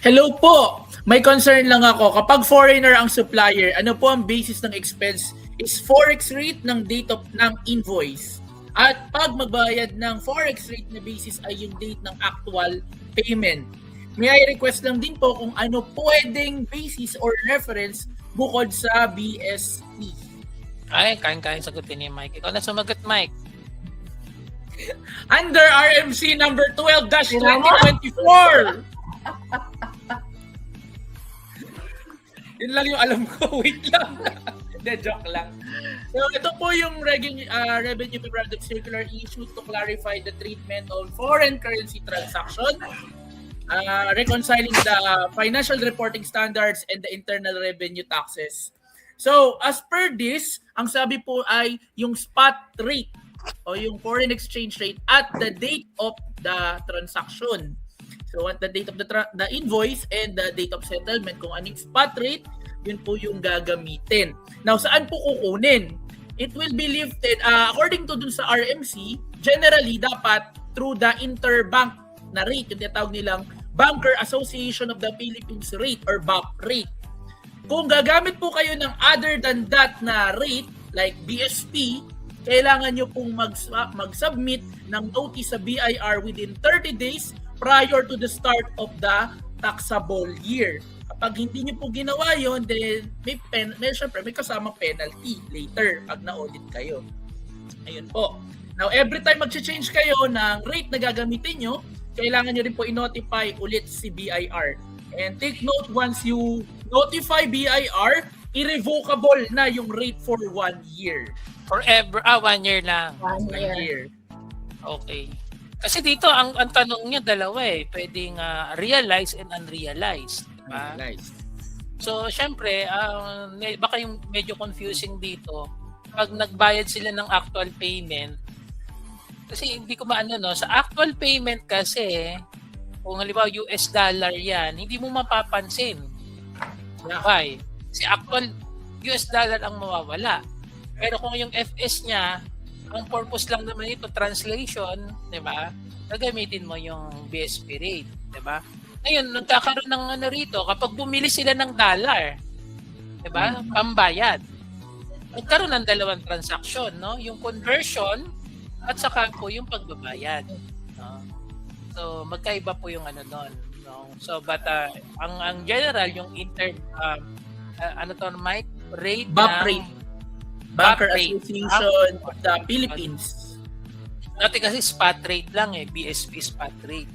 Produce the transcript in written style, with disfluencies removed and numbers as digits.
Hello po! May concern lang ako. Kapag foreigner ang supplier, ano po ang basis ng expense is forex rate ng date of ng invoice. At pag magbayad ng forex rate na basis ay yung date ng actual payment. May I request lang din po kung ano pwedeng basis or reference bukod sa BSP. Ay, kain-kain sagutin ni Mike. Ikaw na sumagot, Mike. Under RMC number 12-2024. Yun lang yung alam ko. Wait lang. De, joke lang. So, ito po yung Revenue Memorandum Circular issued to clarify the treatment of foreign currency transaction, reconciling the financial reporting standards and the internal revenue taxes. So, as per this, ang sabi po ay yung spot rate o yung foreign exchange rate at the date of the transaction. So at the date of the invoice and the date of settlement, kung anong spot rate, yun po yung gagamitin. Now, saan po kukunin? It will be lifted, according to dun sa RMC, generally dapat through the interbank na rate, yung tinatawag nilang Banker Association of the Philippines rate or BAP rate. Kung gagamit po kayo ng other than that na rate, like BSP, kailangan nyo pong mag-submit ng notice sa BIR within 30 days prior to the start of the taxable year. Kapag hindi nyo po ginawa yon, then may kasamang penalty later pag na-audit kayo. Ayun po. Now, every time mag-change kayo ng rate na gagamitin nyo, kailangan nyo rin po i-notify ulit si BIR. And take note, once you notify BIR, irrevocable na yung rate for 1 year. Forever, 1 year lang. 1 year. Okay. Kasi dito, ang tanong niya dalawa eh. Pwedeng realized and unrealized. Diba? Nice. So, syempre, baka yung medyo confusing dito. Pag nagbayad sila ng actual payment, kasi hindi ko maano, no? Sa actual payment kasi, kung halimbawa US dollar yan, hindi mo mapapansin. Why? Si actual US dollar ang mawawala. Pero kung yung FS niya, ang purpose lang naman ito, translation, di ba? Gagamitin mo yung BSP rate, di ba? Ngayon, nagkakaroon ng ano rito, kapag bumili sila ng dollar, di ba? Pambayad. Nagkaroon ng dalawang transaction, no? Yung conversion at saka po yung pagbabayad. No? So, magkaiba po yung ano doon. No? So, but ang general, yung ano to, Mike? Rate BAP ng, rate. Banker rate. Association of the Philippines. Dati kasi spot rate lang eh, BSP spot rate.